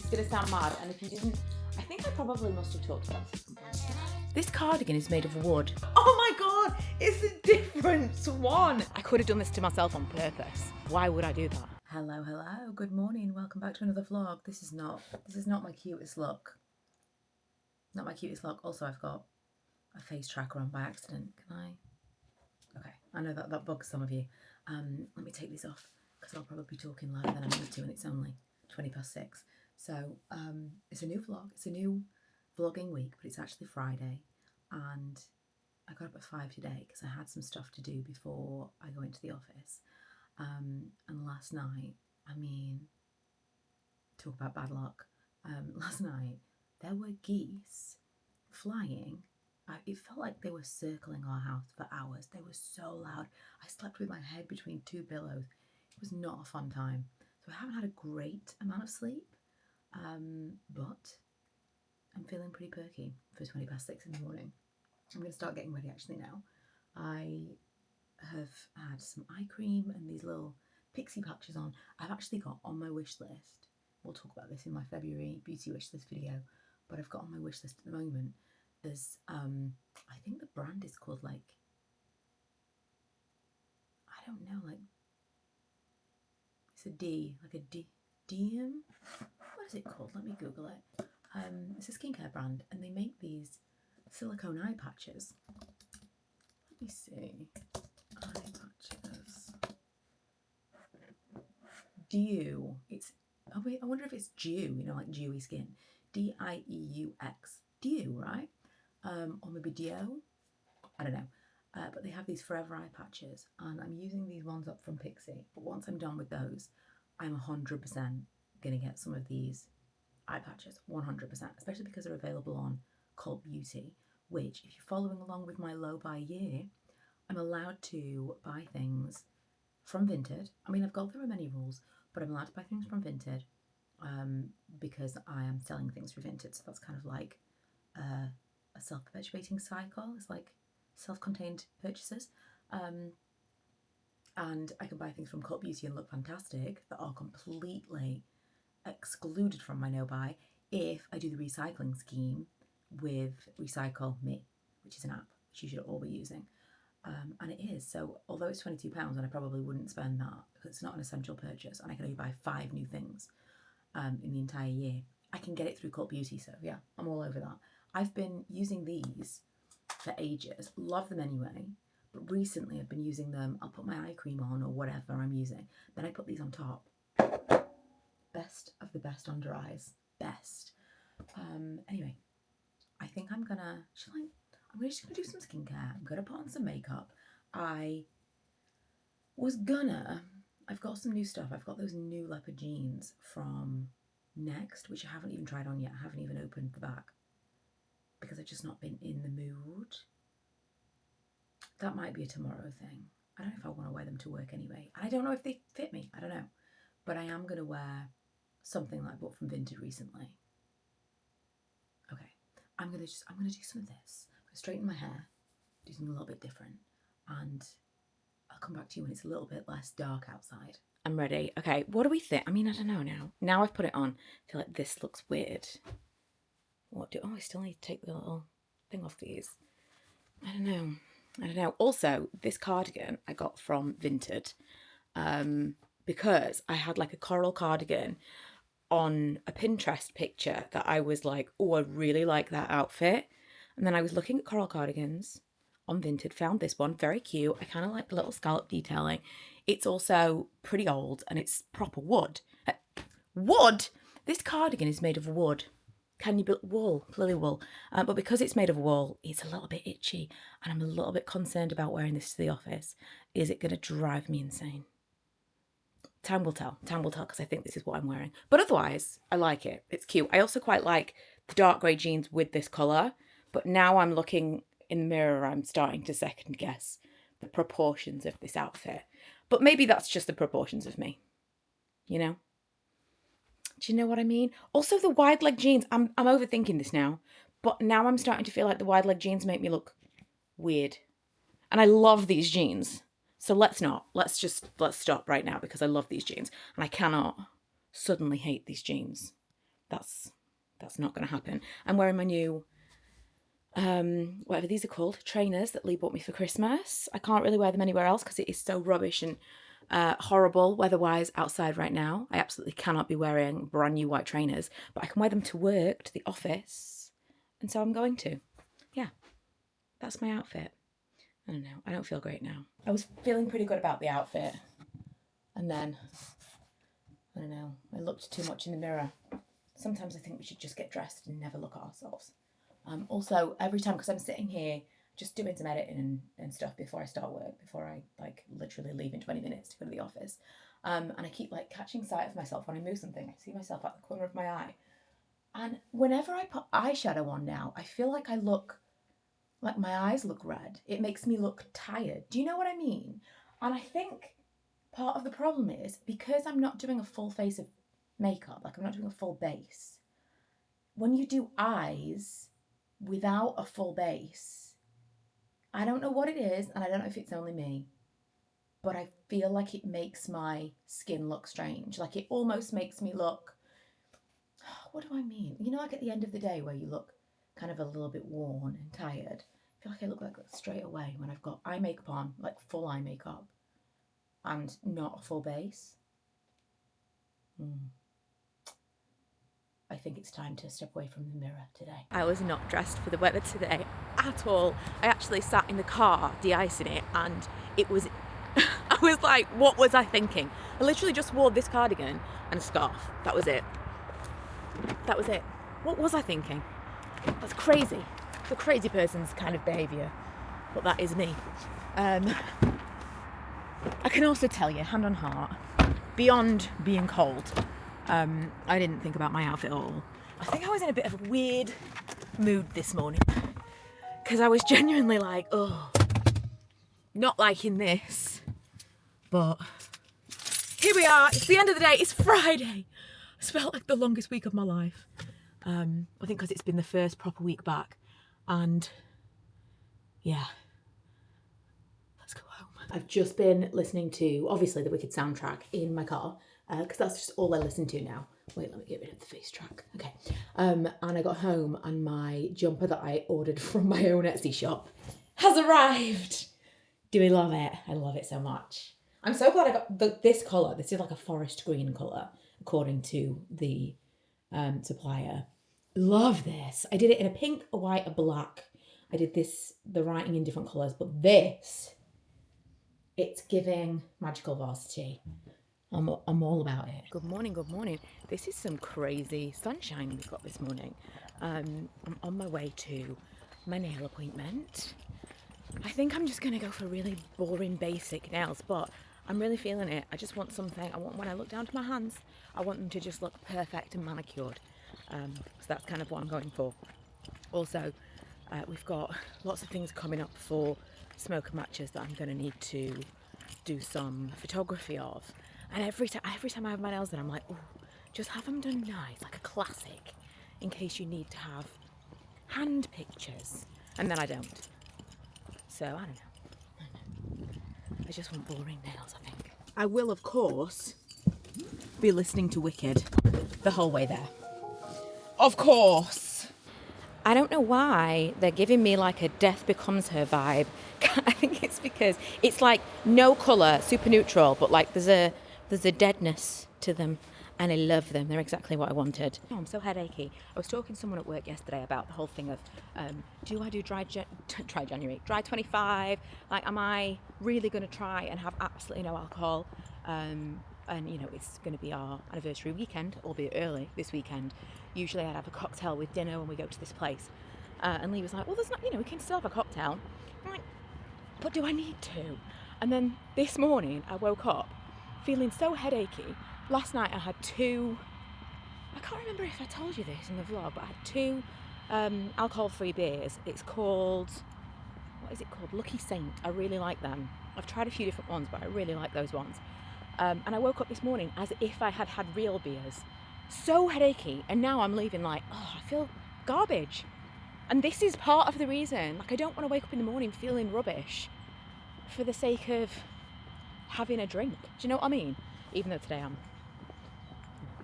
is going to sound mad, and if you didn't, I think I probably must have talked about this at some point. This cardigan is made of wood. Oh my god, it's a different one. I could have done this to myself on purpose. Why would I do that? Hello, good morning, welcome back to another vlog. This is not my cutest look. Not my cutest look. Also, I've got a face tracker on by accident. Can I? Okay, I know that bugs some of you. Let me take these off because I'll probably be talking louder than I need to, and it's only 6:20. So it's a new vlog. It's a new vlogging week, but it's actually Friday, and I got up at 5 today because I had some stuff to do before I go into the office. And last night, I mean, talk about bad luck. Last night there were geese flying. It felt like they were circling our house for hours. They were so loud. I slept with my head between two pillows. It was not a fun time. So I haven't had a great amount of sleep, but I'm feeling pretty perky for 6:20 in the morning. I'm going to start getting ready actually now. I have had some eye cream and these little pixie patches on. I've actually got on my wish list, we'll talk about this in my February beauty wish list video, but I've got on my wish list at the moment, there's, I think the brand is called like, I don't know, like, it's a D, like a Diem? What is it called? Let me Google it. It's a skincare brand, and they make these silicone eye patches. Let me see. Eye patches. Dew. It's, oh wait, I wonder if it's dew, you know, like dewy skin. D-I-E-U-X. Dew, right? Or maybe Dio. I don't know. But they have these forever eye patches, and I'm using these ones up from Pixie. But once I'm done with those, I'm 100% going to get some of these eye patches. 100%. Especially because they're available on Cult Beauty, which, if you're following along with my low buy year, I'm allowed to buy things from Vinted. I mean, I've got through many rules, but I'm allowed to buy things from Vinted because I am selling things through Vinted. So that's kind of like a self-perpetuating cycle. It's like self-contained purchases. And I can buy things from Cult Beauty and look fantastic that are completely excluded from my no-buy if I do the recycling scheme with Recycle Me, which is an app which you should all be using. And it is. So although it's £22 and I probably wouldn't spend that because it's not an essential purchase and I can only buy 5 new things in the entire year, I can get it through Cult Beauty. So yeah, I'm all over that. I've been using these for ages, love them anyway, but recently I've been using them. I'll put my eye cream on or whatever I'm using, then I put these on top. Best of the best under eyes. Best. Anyway, I think I'm just gonna do some skincare. I'm gonna put on some makeup. I've got some new stuff. I've got those new leopard jeans from Next, which I haven't even tried on yet. I haven't even opened the back because I've just not been in the mood. That might be a tomorrow thing. I don't know if I want to wear them to work anyway. I don't know if they fit me. I don't know. But I am going to wear something that I bought from Vinted recently. Okay. I'm going to do some of this. I'm going to straighten my hair, do something a little bit different, and I'll come back to you when it's a little bit less dark outside. I'm ready. Okay, what do we think? I mean, I don't know now. Now I've put it on. I feel like this looks weird. I still need to take the little thing off these. I don't know. Also, this cardigan I got from Vinted because I had like a coral cardigan on a Pinterest picture that I was like, oh, I really like that outfit. And then I was looking at coral cardigans on Vinted, found this one, very cute. I kind of like the little scallop detailing. It's also pretty old and it's proper wood. Wood? This cardigan is made of wood. Can you build wool, lily wool? But because it's made of wool, it's a little bit itchy and I'm a little bit concerned about wearing this to the office. Is it going to drive me insane? Time will tell because I think this is what I'm wearing. But otherwise, I like it. It's cute. I also quite like the dark grey jeans with this colour. But now I'm looking in the mirror, I'm starting to second guess the proportions of this outfit. But maybe that's just the proportions of me, you know? Do you know what I mean? Also, the wide leg jeans, I'm overthinking this now, but now I'm starting to feel like the wide leg jeans make me look weird. And I love these jeans. So let's stop right now because I love these jeans and I cannot suddenly hate these jeans. that's not going to happen. I'm wearing my new, whatever these are called, trainers that Lee bought me for Christmas. I can't really wear them anywhere else because it is so rubbish and horrible weather-wise outside right now. I absolutely cannot be wearing brand new white trainers, but I can wear them to work, to the office, and so I'm going to. Yeah, that's my outfit. I don't know, I don't feel great now. I was feeling pretty good about the outfit, and then, I don't know, I looked too much in the mirror. Sometimes I think we should just get dressed and never look at ourselves. Also, every time, because I'm sitting here just doing some editing and stuff before I start work, before I like literally leave in 20 minutes to go to the office. And I keep like catching sight of myself when I move something. I see myself at the corner of my eye. And whenever I put eyeshadow on now, I feel like I look, like my eyes look red. It makes me look tired. Do you know what I mean? And I think part of the problem is because I'm not doing a full face of makeup, like I'm not doing a full base. When you do eyes without a full base, I don't know what it is, and I don't know if it's only me, but I feel like it makes my skin look strange. Like it almost makes me look, what do I mean? You know, like at the end of the day where you look kind of a little bit worn and tired. I feel like I look like that straight away when I've got eye makeup on, like full eye makeup, and not a full base. I think it's time to step away from the mirror today. I was not dressed for the weather today at all. I actually sat in the car de-icing it, and it was, I was like, what was I thinking? I literally just wore this cardigan and a scarf. That was it. That was it. What was I thinking? That's crazy. It's a crazy person's kind of behaviour, but that is me. I can also tell you, hand on heart, beyond being cold, I didn't think about my outfit at all. I think I was in a bit of a weird mood this morning because I was genuinely like, oh, not liking this, but here we are. It's the end of the day. It's Friday. It's felt like the longest week of my life. I think because it's been the first proper week back, and yeah, let's go home. I've just been listening to, obviously, the Wicked soundtrack in my car, because that's just all I listen to now. Wait, let me get rid of the face track. Okay. And I got home and my jumper that I ordered from my own Etsy shop has arrived. Do we love it? I love it so much. I'm so glad I got this colour. This is like a forest green colour, according to the supplier. Love this. I did it in a pink, a white, a black. I did this, the writing in different colours, but this, it's giving magical varsity. I'm all about it. Good morning, good morning. This is some crazy sunshine we've got this morning. I'm on my way to my nail appointment. I think I'm just gonna go for really boring basic nails, but I'm really feeling it. I just want something, when I look down to my hands, I want them to just look perfect and manicured. So that's kind of what I'm going for. Also, we've got lots of things coming up for smoker matches that I'm gonna need to do some photography of. And every time I have my nails done, I'm like, oh, just have them done nice, like a classic, in case you need to have hand pictures. And then I don't. So, I don't know. I just want boring nails, I think. I will, of course, be listening to Wicked the whole way there. Of course. I don't know why they're giving me like a Death Becomes Her vibe. I think it's because it's like no colour, super neutral, but like there's a deadness to them, and I love them. They're exactly what I wanted. Oh, I'm so headachy. I was talking to someone at work yesterday about the whole thing of, do I do dry 25? Like, am I really going to try and have absolutely no alcohol? And, you know, it's going to be our anniversary weekend, albeit early this weekend. Usually I'd have a cocktail with dinner when we go to this place. And Lee was like, well, there's not, you know, we can still have a cocktail. I'm like, but do I need to? And then this morning I woke up feeling so headachy. Last night I had two, I can't remember if I told you this in the vlog, but I had two alcohol-free beers. It's called, what is it called? Lucky Saint. I really like them. I've tried a few different ones, but I really like those ones. And I woke up this morning as if I had had real beers. So headachy, and now I'm leaving like, oh, I feel garbage. And this is part of the reason. Like, I don't want to wake up in the morning feeling rubbish for the sake of having a drink. Do you know what I mean? Even though today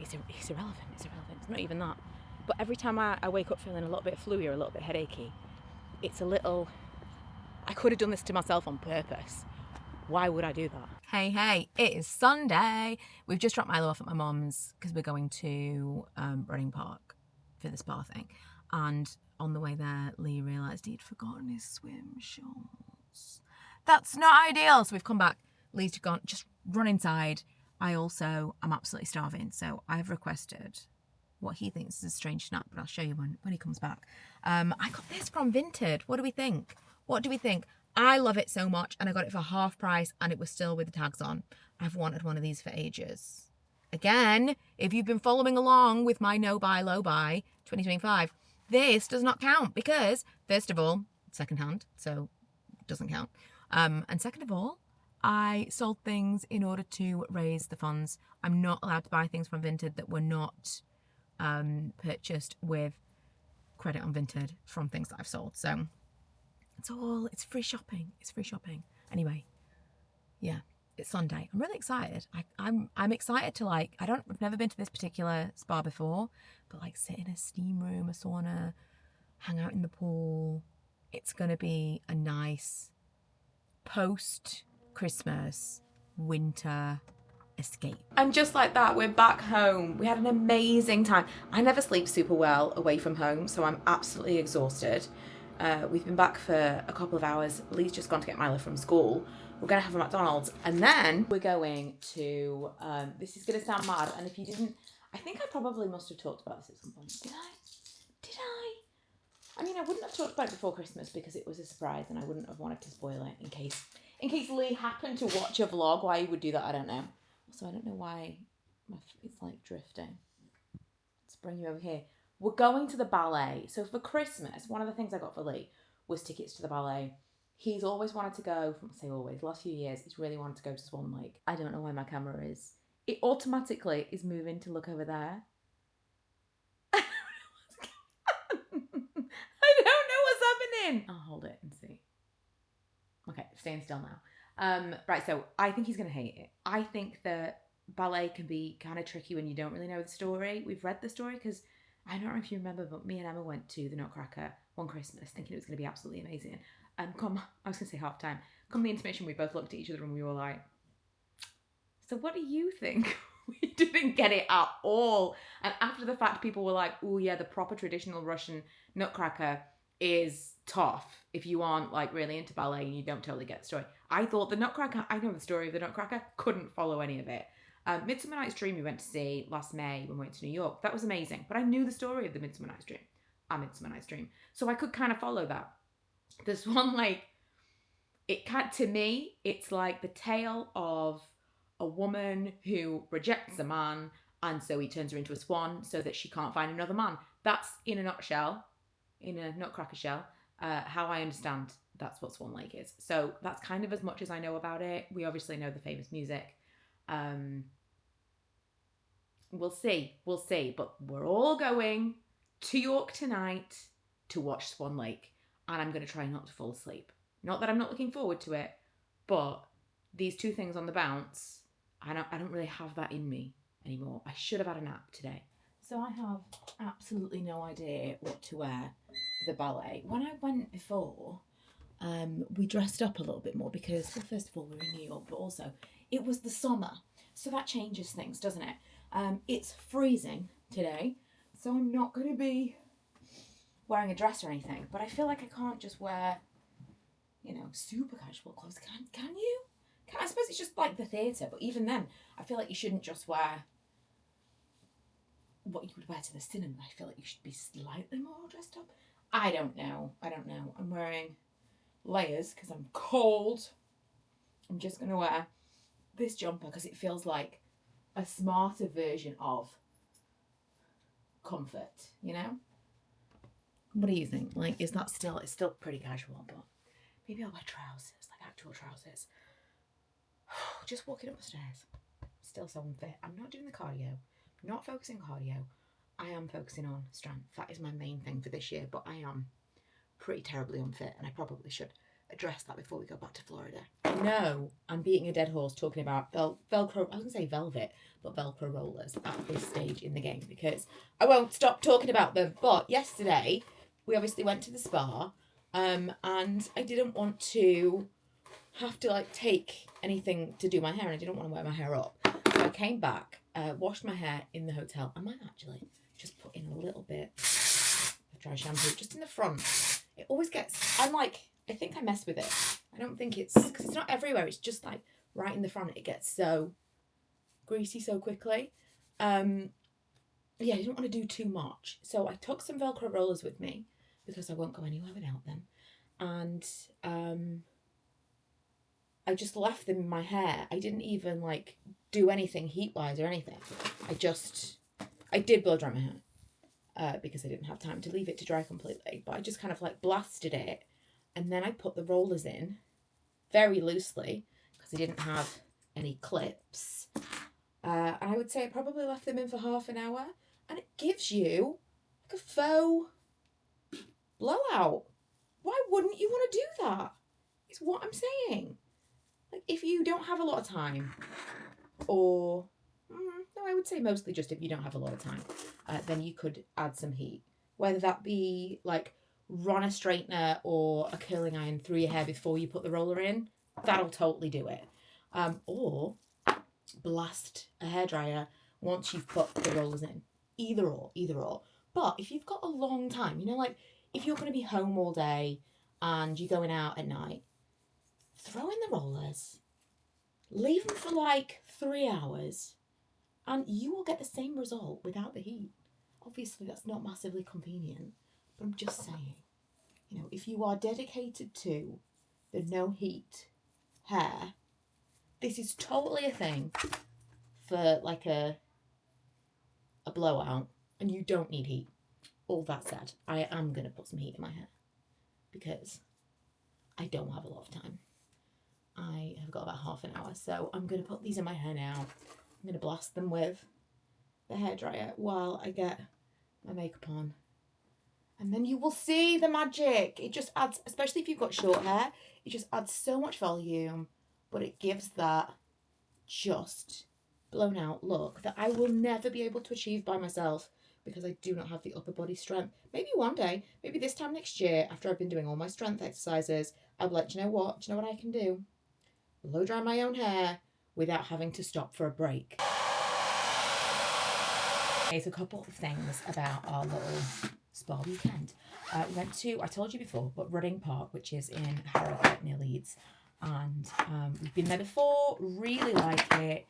it's irrelevant. It's not even that. But every time I wake up feeling a little bit fluey or a little bit headachy, it's a little, I could have done this to myself on purpose. Why would I do that? Hey, it is Sunday. We've just dropped Milo off at my mum's because we're going to Reading Park for the spa thing. And on the way there, Lee realised he'd forgotten his swim shorts. That's not ideal. So we've come back. Lee's gone, just run inside. I also am absolutely starving. So I've requested what he thinks is a strange snack, but I'll show you when he comes back. I got this from Vinted. What do we think? I love it so much, and I got it for half price, and it was still with the tags on. I've wanted one of these for ages. Again, if you've been following along with my no buy, low buy 2025, this does not count because, first of all, second hand, so it doesn't count. And second of all, I sold things in order to raise the funds. I'm not allowed to buy things from Vinted that were not purchased with credit on Vinted from things that I've sold. So it's free shopping. Anyway, yeah, it's Sunday. I'm really excited. I'm excited to I've never been to this particular spa before, but sit in a steam room, a sauna, hang out in the pool. It's gonna be a nice post-Christmas winter escape. And just like that, we're back home. We had an amazing time. I never sleep super well away from home, so I'm absolutely exhausted. We've been back for a couple of hours. Lee's just gone to get Milo from school. We're going to have a McDonald's, and then we're going to, this is going to sound mad, and if you didn't, I think I probably must have talked about this at some point. Did I? I mean, I wouldn't have talked about it before Christmas because it was a surprise, and I wouldn't have wanted to spoil it in case Lee happened to watch a vlog. Why he would do that, I don't know. Also, I don't know why it's drifting. Let's bring you over here. We're going to the ballet. So for Christmas, one of the things I got for Lee was tickets to the ballet. He's always wanted to go, last few years, he's really wanted to go to Swan Lake. I don't know why my camera is. It automatically is moving to look over there. I don't know what's happening. I'll hold it and see. Okay, staying still now. Right, so I think he's going to hate it. I think that ballet can be kind of tricky when you don't really know the story. We've read the story because I don't know if you remember, but me and Emma went to the Nutcracker one Christmas thinking it was going to be absolutely amazing. And I was going to say half time, come the intermission, we both looked at each other and we were like, so what do you think? We didn't get it at all. And after the fact, people were like, oh yeah, the proper traditional Russian Nutcracker is tough if you aren't really into ballet and you don't totally get the story. I thought the Nutcracker, I know the story of the Nutcracker, couldn't follow any of it. Midsummer Night's Dream we went to see last May when we went to New York. That was amazing. But I knew the story of the Midsummer Night's Dream. A Midsummer Night's Dream. So I could kind of follow that. This one, to me, it's like the tale of a woman who rejects a man and so he turns her into a swan so that she can't find another man. That's in a nutshell, in a Nutcracker shell, how I understand that's what Swan Lake is. So that's kind of as much as I know about it. We obviously know the famous music. We'll see, but we're all going to York tonight to watch Swan Lake, and I'm going to try not to fall asleep. Not that I'm not looking forward to it, but these two things on the bounce, I don't really have that in me anymore. I should have had a nap today. So I have absolutely no idea what to wear for the ballet. When I went before, we dressed up a little bit more because, well, first of all, we're in New York, but also it was the summer. So that changes things, doesn't it? It's freezing today, so I'm not going to be wearing a dress or anything, but I feel like I can't just wear, super casual clothes. Can you? I suppose it's just like the theatre, but even then, I feel like you shouldn't just wear what you would wear to the cinema. I feel like you should be slightly more dressed up. I don't know. I'm wearing layers because I'm cold. I'm just going to wear this jumper because it feels like a smarter version of comfort, What do you think? Is that still, it's still pretty casual, but maybe I'll wear trousers, actual trousers. Just walking up the stairs. Still so unfit. I'm not doing the cardio. I'm not focusing on cardio. I am focusing on strength. That is my main thing for this year, but I am pretty terribly unfit and I probably should address that before we go back to Florida. I know I'm beating a dead horse talking about Velcro, I was going to say velvet, but Velcro rollers at this stage in the game because I won't stop talking about them. But yesterday, we obviously went to the spa and I didn't want to have to like take anything to do my hair and I didn't want to wear my hair up. So I came back, washed my hair in the hotel. I might actually just put in a little bit of dry shampoo just in the front. It always gets, I think I mess with it. I don't think it's, because it's not everywhere. It's just like right in the front. It gets so greasy so quickly. Yeah, I didn't want to do too much. So I took some Velcro rollers with me because I won't go anywhere without them. And I just left them in my hair. I didn't even like do anything heat-wise or anything. I did blow dry my hair because I didn't have time to leave it to dry completely. But I just kind of like blasted it. And then I put the rollers in very loosely because I didn't have any clips. And I would say I probably left them in for half an hour. And it gives you like a faux blowout. Why wouldn't you want to do that? Is what I'm saying. Like if you don't have a lot of time, or no, I would say mostly just if you don't have a lot of time, then you could add some heat. Whether that be like run a straightener or a curling iron through your hair before you put the roller in, that'll totally do it. Or blast a hairdryer once you've put the rollers in. Either or. But if you've got a long time, you know, like if you're going to be home all day and you're going out at night, throw in the rollers, leave them for like 3 hours, and you will get the same result without the heat. Obviously, that's not massively convenient, but I'm just saying, you know, if you are dedicated to the no heat hair, this is totally a thing for like a blowout, and you don't need heat. All that said, I am going to put some heat in my hair because I don't have a lot of time. I have got about half an hour, so I'm going to put these in my hair now. I'm going to blast them with the hairdryer while I get my makeup on. And then you will see the magic. It just adds, especially if you've got short hair, it just adds so much volume, but it gives that just blown out look that I will never be able to achieve by myself because I do not have the upper body strength. Maybe one day, maybe this time next year, after I've been doing all my strength exercises, I'll be like, do you know what? Do you know what I can do? Blow dry my own hair without having to stop for a break. There's a couple of things about our little spa weekend. We went to, I told you before, but Rudding Park, which is in Harrogate near Leeds. And we've been there before, really like it.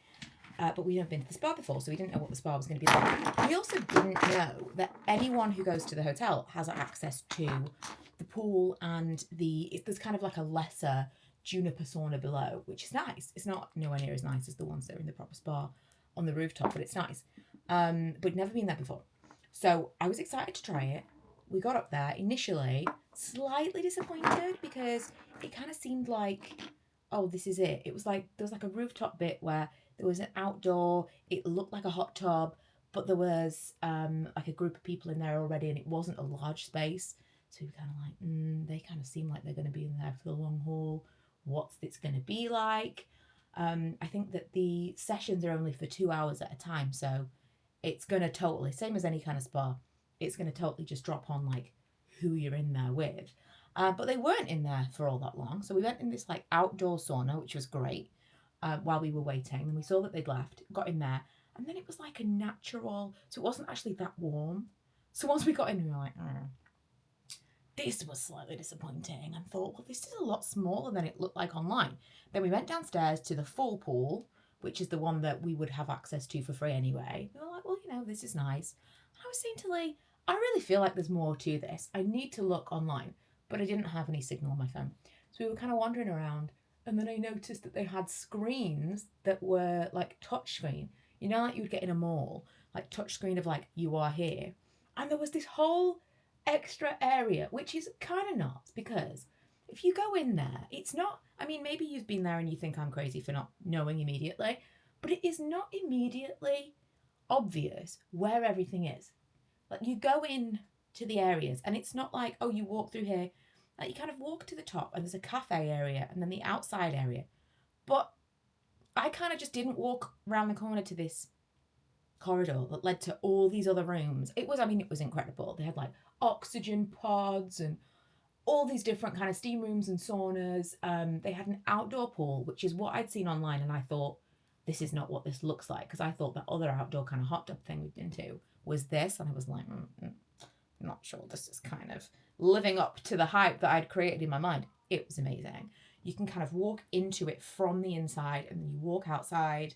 But we haven't been to the spa before, so we didn't know what the spa was going to be like. We also didn't know that anyone who goes to the hotel has access to the pool and there's kind of like a lesser juniper sauna below, which is nice. It's not nowhere near as nice as the ones that are in the proper spa on the rooftop, but it's nice. But we'd never been there before. So I was excited to try it. We got up there, initially slightly disappointed because it kind of seemed like, oh, this is it. It was like, there was like a rooftop bit where there was an outdoor, it looked like a hot tub, but there was like a group of people in there already and it wasn't a large space. So we were kind of like, they kind of seem like they're going to be in there for the long haul. What's this going to be like? I think that the sessions are only for 2 hours at a time. So it's going to totally, same as any kind of spa, it's going to totally just drop on like who you're in there with. But they weren't in there for all that long. So we went in this like outdoor sauna, which was great. While we were waiting, and we saw that they'd left, got in there, and then it was like a natural, so it wasn't actually that warm. So once we got in, we were like, this was slightly disappointing, and thought, well, this is a lot smaller than it looked like online. Then we went downstairs to the full pool, which is the one that we would have access to for free anyway. We were like, well, you know, this is nice. And I was saying to Lee, I really feel like there's more to this. I need to look online, but I didn't have any signal on my phone. So we were kind of wandering around. And then I noticed that they had screens that were like touch screen. You know, like you would get in a mall, like touch screen of like, you are here. And there was this whole extra area, which is kind of nuts because if you go in there, it's not, I mean, maybe you've been there and you think I'm crazy for not knowing immediately, but it is not immediately obvious where everything is. Like you go in to the areas and it's not like, oh, you walk through here Like you kind of walk to the top and there's a cafe area and then the outside area. But I kind of just didn't walk around the corner to this corridor that led to all these other rooms. It was incredible. They had like oxygen pods and all these different kind of steam rooms and saunas. They had an outdoor pool, which is what I'd seen online, and I thought, this is not what this looks like, because I thought that other outdoor kind of hot tub thing we'd been to was this, and I was like, I'm not sure this is kind of living up to the hype that I'd created in my mind. It was amazing. You can kind of walk into it from the inside, and then you walk outside.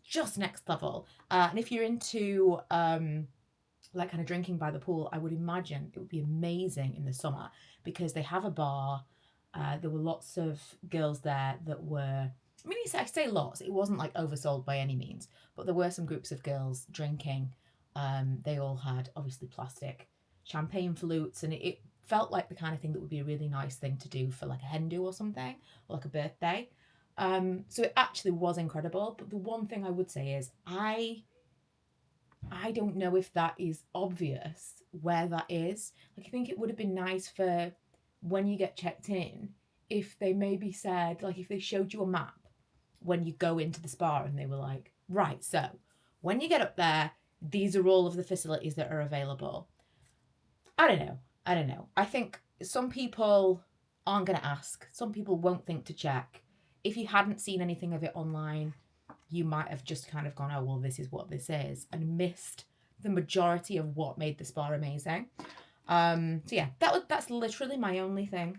Just next level. And if you're into like kind of drinking by the pool, I would imagine it would be amazing in the summer, because they have a bar. There were lots of girls there that were, I mean, I say lots, it wasn't like oversold by any means, but there were some groups of girls drinking. They all had obviously plastic champagne flutes, and it felt like the kind of thing that would be a really nice thing to do for like a hen do or something, or like a birthday. So it actually was incredible. But the one thing I would say is I don't know if that is obvious where that is. Like, I think it would have been nice for when you get checked in, if they maybe said, like, if they showed you a map when you go into the spa and they were like, right, so when you get up there, these are all of the facilities that are available. I don't know. I think some people aren't going to ask. Some people won't think to check. If you hadn't seen anything of it online, you might have just kind of gone, oh, well, this is what this is, and missed the majority of what made the spa amazing. So yeah, that's literally my only thing.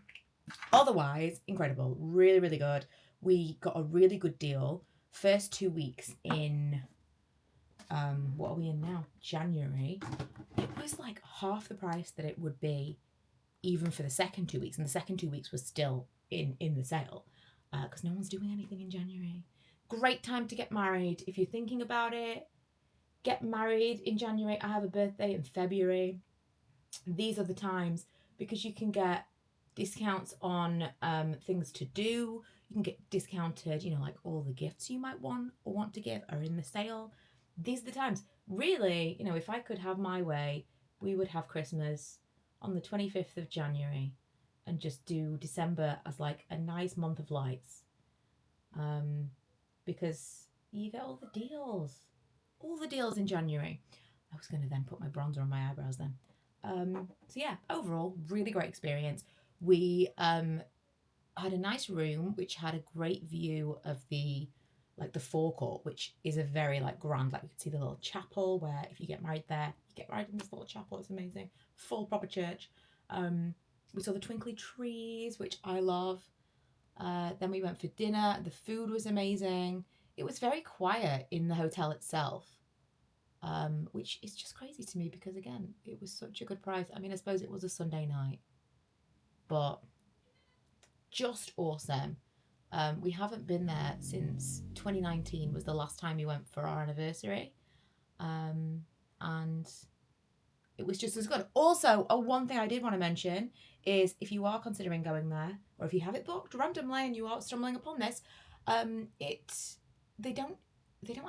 Otherwise, incredible. Really, really good. We got a really good deal. First 2 weeks in, what are we in now? January. It was like half the price that it would be even for the second 2 weeks. And the second 2 weeks was still in the sale, because no one's doing anything in January. Great time to get married. If you're thinking about it, get married in January. I have a birthday in February. These are the times, because you can get discounts on things to do. You can get discounted, like all the gifts you might want or want to give are in the sale. These are the times. Really, if I could have my way, we would have Christmas on the 25th of January and just do December as like a nice month of lights. Because you get all the deals in January. I was going to then put my bronzer on my eyebrows then. So yeah, overall, really great experience. We had a nice room which had a great view of the forecourt, which is a very grand, you could see the little chapel where if you get married there, you get married in this little chapel. It's amazing. Full proper church. We saw the twinkly trees, which I love. Then we went for dinner. The food was amazing. It was very quiet in the hotel itself, which is just crazy to me because, again, it was such a good price. I mean, I suppose it was a Sunday night, but just awesome. We haven't been there since 2019 was the last time we went for our anniversary. And it was just as good. Also, one thing I did want to mention is if you are considering going there, or if you have it booked randomly and you are stumbling upon this, they don't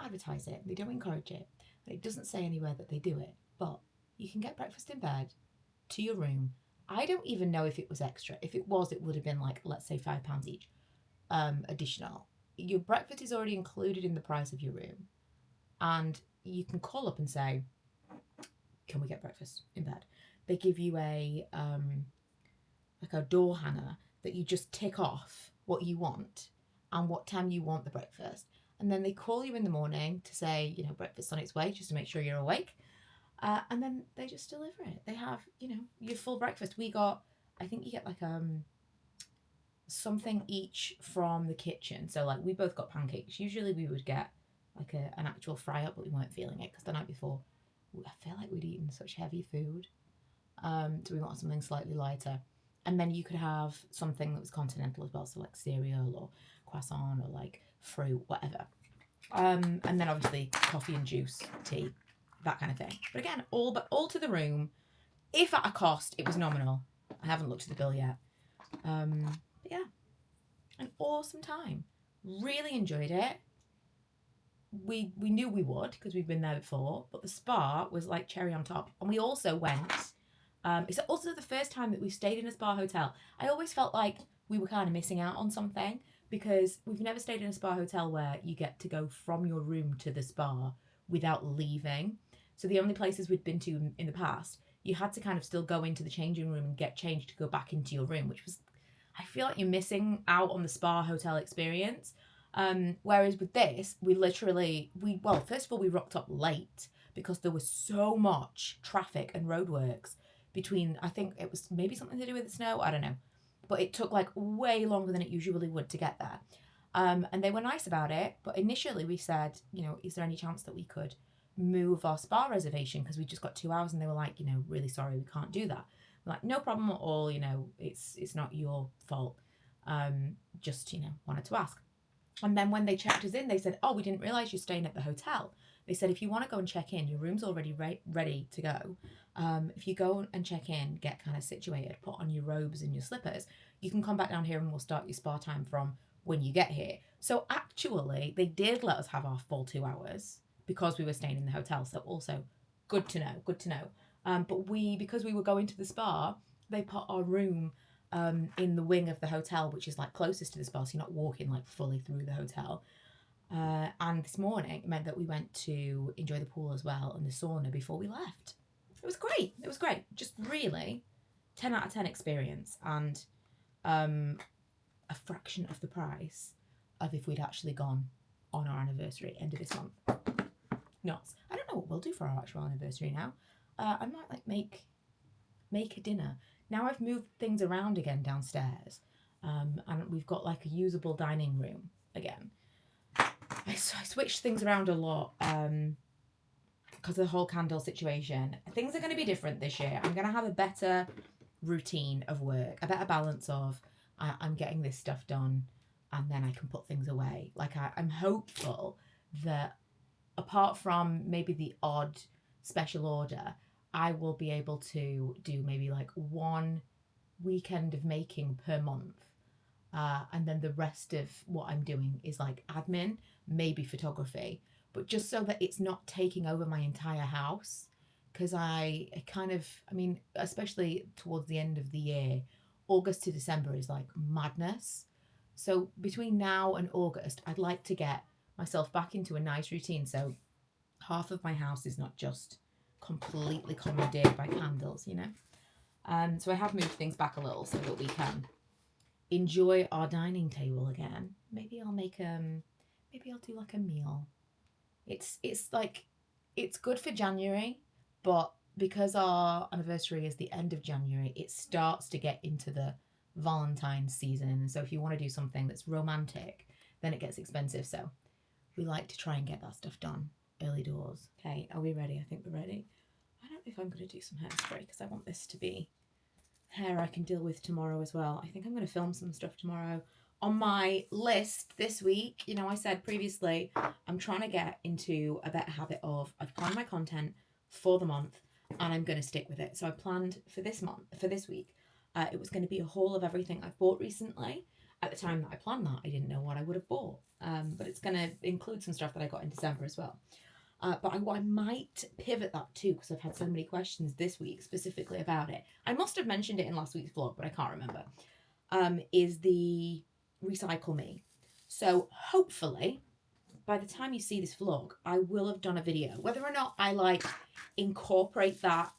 advertise it. They don't encourage it. It doesn't say anywhere that they do it. But you can get breakfast in bed to your room. I don't even know if it was extra. If it was, it would have been let's say £5 each, additional. Your breakfast is already included in the price of your room, and you can call up and say, can we get breakfast in bed? They give you a door hanger that you just tick off what you want and what time you want the breakfast. And then they call you in the morning to say, breakfast's on its way, just to make sure you're awake. And then they just deliver it. They have, your full breakfast. I think you get something each from the kitchen. So we both got pancakes. Usually we would get an actual fry up, but we weren't feeling it because the night before, I feel like we'd eaten such heavy food. So we wanted something slightly lighter. And then you could have something that was continental as well. So cereal or croissant or fruit, whatever. And then obviously coffee and juice, tea, that kind of thing. But again, all to the room. If at a cost, it was nominal. I haven't looked at the bill yet. But yeah, an awesome time. Really enjoyed it. We knew we would because we've been there before, but the spa was like cherry on top. And we also went It's also the first time that we've stayed in a spa hotel. I always felt like we were kind of missing out on something because we've never stayed in a spa hotel where you get to go from your room to the spa without leaving. So the only places we'd been to in the past, you had to kind of still go into the changing room and get changed to go back into your room, which was, I feel like you're missing out on the spa hotel experience. Whereas with this, well, first of all, we rocked up late because there was so much traffic and roadworks between, I think it was maybe something to do with the snow, I don't know. But it took like way longer than it usually would to get there. And they were nice about it. But initially we said, is there any chance that we could move our spa reservation because we just got 2 hours? And they were like, really sorry, we can't do that. We're like, no problem at all, it's not your fault. Just, wanted to ask. And then when they checked us in, they said, oh, we didn't realise you're staying at the hotel. They said, if you want to go and check in, your room's already ready to go. If you go and check in, get kind of situated, put on your robes and your slippers, you can come back down here and we'll start your spa time from when you get here. So actually, they did let us have our full 2 hours because we were staying in the hotel. So also good to know. But because we were going to the spa, they put our room in the wing of the hotel, which is like closest to the spa, so you're not walking like fully through the hotel. And this morning it meant that we went to enjoy the pool as well and the sauna before we left. It was great. Just really 10 out of 10 experience, and a fraction of the price of if we'd actually gone on our anniversary end of this month. Nuts. I don't know what we'll do for our actual anniversary now. I might like make a dinner. Now I've moved things around again downstairs, and we've got like a usable dining room again. I switched things around a lot because of the whole candle situation. Things are going to be different this year. I'm going to have a better routine of work, a better balance of I'm getting this stuff done and then I can put things away. Like I'm hopeful that apart from maybe the odd special order, I will be able to do maybe like one weekend of making per month. And then the rest of what I'm doing is like admin, maybe photography, but just so that it's not taking over my entire house. Because I mean, especially towards the end of the year, August to December is like madness. So between now and August, I'd like to get myself back into a nice routine. So half of my house is not just completely commandeered by candles, So I have moved things back a little so that we can enjoy our dining table again. Maybe I'll do like a meal. It's like, it's good for January, but because our anniversary is the end of January, it starts to get into the Valentine's season. And so if you want to do something that's romantic, then it gets expensive. So we like to try and get that stuff done early doors. Okay, are we ready? I think we're ready. I don't know if I'm going to do some hairspray because I want this to be hair I can deal with tomorrow as well. I think I'm going to film some stuff tomorrow. On my list this week, I said previously, I'm trying to get into a better habit of, I've planned my content for the month and I'm going to stick with it. So I planned for this week, it was going to be a haul of everything I've bought recently. At the time that I planned that, I didn't know what I would have bought. But it's going to include some stuff that I got in December as well. But I might pivot that too, because I've had so many questions this week specifically about it. I must have mentioned it in last week's vlog, but I can't remember. Is the Recycle Me. So hopefully, by the time you see this vlog, I will have done a video. Whether or not I like incorporate that,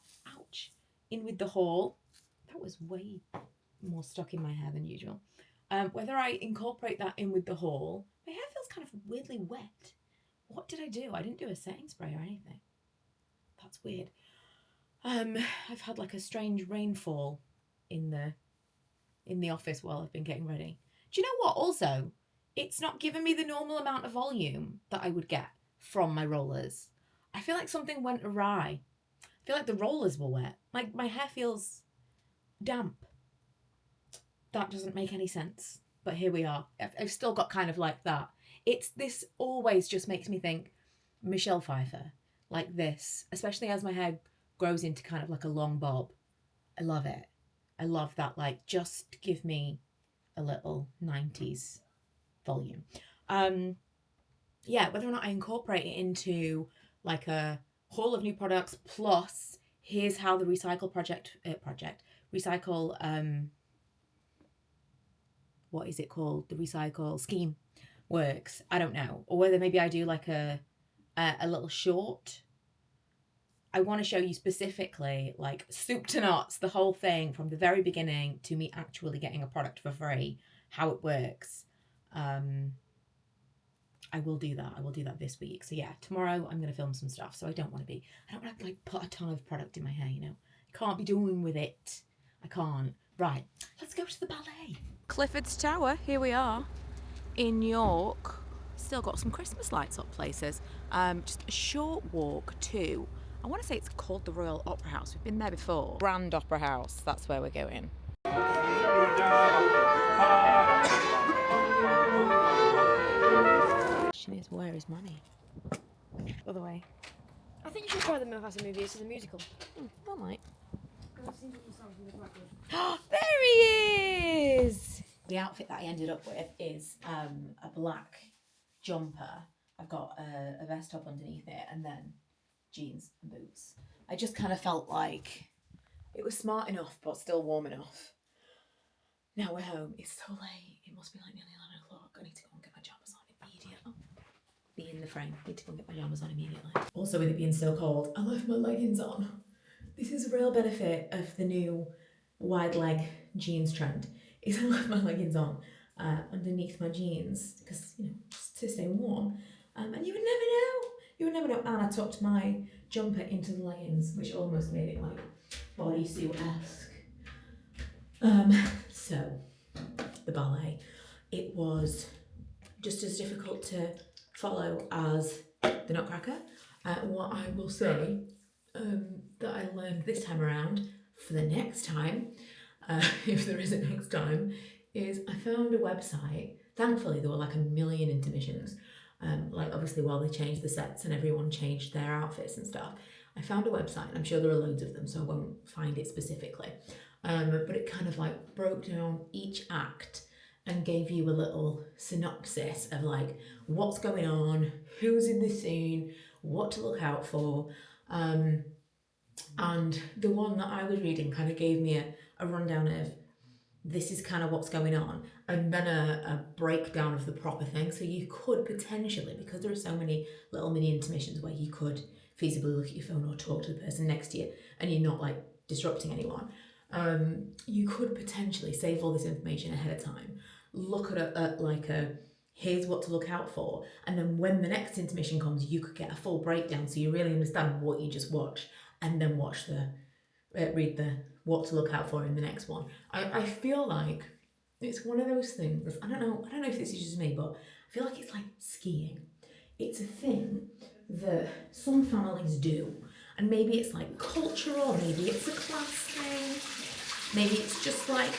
in with the haul. That was way more stuck in my hair than usual. Whether I incorporate that in with the haul. My hair feels kind of weirdly wet. What did I do? I didn't do a setting spray or anything. That's weird. I've had like a strange rainfall in the office while I've been getting ready. Do you know what? Also, it's not giving me the normal amount of volume that I would get from my rollers. I feel like something went awry. I feel like the rollers were wet. My hair feels damp. That doesn't make any sense. But here we are. I've still got kind of like that. This always just makes me think Michelle Pfeiffer, like this, especially as my hair grows into kind of like a long bob. I love it. I love that, like, just give me a little 90s volume. Yeah, whether or not I incorporate it into like a haul of new products plus here's how the recycle what is it called? The recycle scheme works. I don't know. Or whether maybe I do like a little short. I want to show you specifically, like, soup to nuts, the whole thing from the very beginning to me actually getting a product for free, how it works. I will do that. I will do that this week. So yeah, tomorrow I'm going to film some stuff. So I don't want to like put a ton of product in my hair, you know. I can't be doing with it. I can't. Right, let's go to the ballet. Clifford's Tower, here we are in York. Still got some Christmas lights up places. Just a short walk to, I want to say it's called the Royal Opera House. We've been there before. Grand Opera House, that's where we're going. Question is, where is money? Other way. I think you should try the Milhouse movie. It's a musical. I might. There he is! The outfit that I ended up with is a black jumper. I've got a vest top underneath it and then jeans and boots. I just kind of felt like it was smart enough but still warm enough. Now we're home. It's so late. It must be like nearly 11 o'clock. I need to go and get my pajamas on immediately. Be in the frame. I need to go and get my pajamas on immediately. Also, with it being so cold, I left my leggings on. This is a real benefit of the new wide leg jeans trend. Is I left my leggings on underneath my jeans because, you know, just to stay warm. And you would never know. You would never know. And I tucked my jumper into the leggings, which almost made it like bodysuit-esque. So the ballet, it was just as difficult to follow as the Nutcracker. What I will say that I learned this time around for the next time, if there is a next time, is I found a website. Thankfully, there were like a million intermissions. Like obviously while they changed the sets and everyone changed their outfits and stuff, I found a website, and I'm sure there are loads of them, so I won't find it specifically. But it kind of like broke down each act and gave you a little synopsis of like what's going on, who's in the scene, what to look out for. And the one that I was reading kind of gave me a rundown of this is kind of what's going on, and then a breakdown of the proper thing. So you could potentially, because there are so many little mini intermissions where you could feasibly look at your phone or talk to the person next to you and you're not like disrupting anyone, you could potentially save all this information ahead of time, look at like here's what to look out for, and then when the next intermission comes you could get a full breakdown so you really understand what you just watched, and then watch read the what to look out for in the next one. I feel like it's one of those things, I don't know if this is just me, but I feel like it's like skiing. It's a thing that some families do, and maybe it's like cultural, maybe it's a class thing, maybe it's just like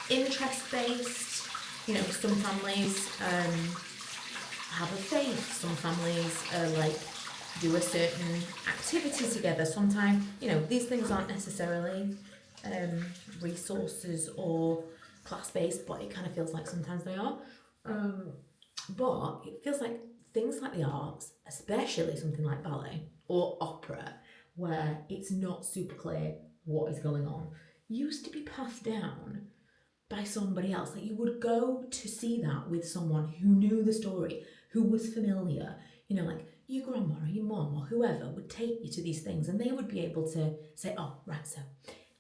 interest based. You know, some families have a faith, some families like do a certain activity together. Sometimes, you know, these things aren't necessarily resources or class-based, but it kind of feels like sometimes they are. But it feels like things like the arts, especially something like ballet or opera, where it's not super clear what is going on, used to be passed down by somebody else. Like you would go to see that with someone who knew the story, who was familiar, you know, like your grandma or your mom or whoever would take you to these things, and they would be able to say, oh, right, so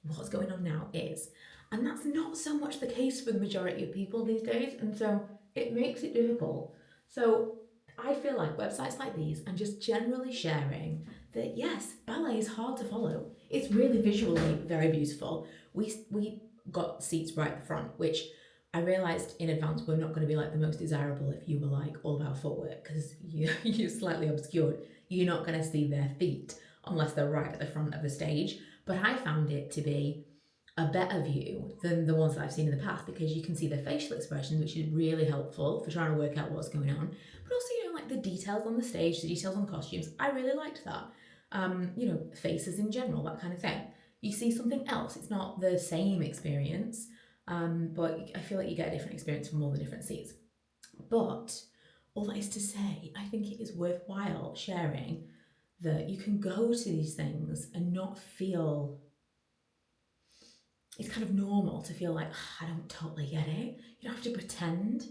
what's going on now is, and that's not so much the case for the majority of people these days, and so it makes it difficult. So I feel like websites like these and just generally sharing that, yes, ballet is hard to follow. It's really visually very beautiful. We got seats right at the front, which I realised in advance were not going to be like the most desirable if you were like all about footwork, because you're slightly obscured. You're not going to see their feet unless they're right at the front of the stage. But I found it to be a better view than the ones that I've seen in the past, because you can see their facial expressions, which is really helpful for trying to work out what's going on. But also, you know, like the details on the stage, the details on costumes, I really liked that. You know, faces in general, that kind of thing. You see something else. It's not the same experience, but I feel like you get a different experience from all the different seats. But all that is to say, I think it is worthwhile sharing that you can go to these things and not feel, it's kind of normal to feel like, I don't totally get it. You don't have to pretend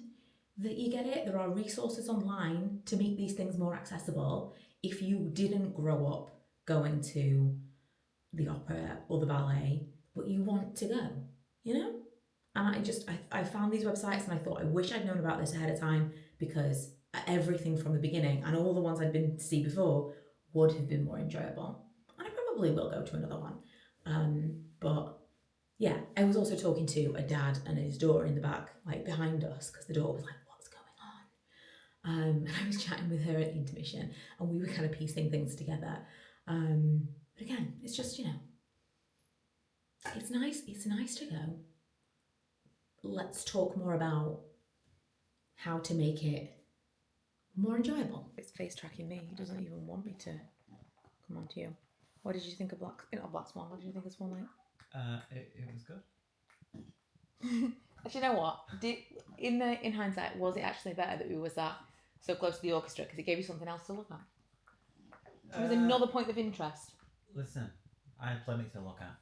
that you get it. There are resources online to make these things more accessible if you didn't grow up going to the opera or the ballet, but you want to go, you know? And I found these websites and I thought, I wish I'd known about this ahead of time, because everything from the beginning and all the ones I'd been to see before would have been more enjoyable. And I probably will go to another one. But yeah, I was also talking to a dad and his daughter in the back, like behind us, because the daughter was like, what's going on? And I was chatting with her at the intermission and we were kind of piecing things together. But again, it's just, you know, it's nice to go. Let's talk more about how to make it more enjoyable. It's face tracking me. He doesn't even want me to come on to you. What did you think of Black Swan? What did you think of Swan Lake? It was good. Actually, you know what? In hindsight, was it actually better that we was that so close to the orchestra, because it gave you something else to look at? It was another point of interest. Listen, I had plenty to look at.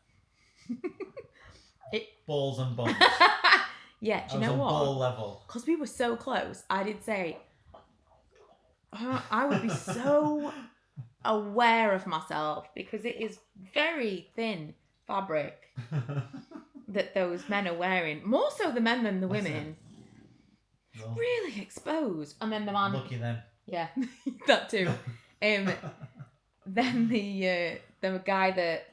Balls and bumps. Yeah, do you know what? Ball level. Because we were so close, I did say, I would be so aware of myself, because it is very thin fabric that those men are wearing. More so the men than the women. Well, really exposed. And then the man... Lucky them. Yeah, that too. Then the guy that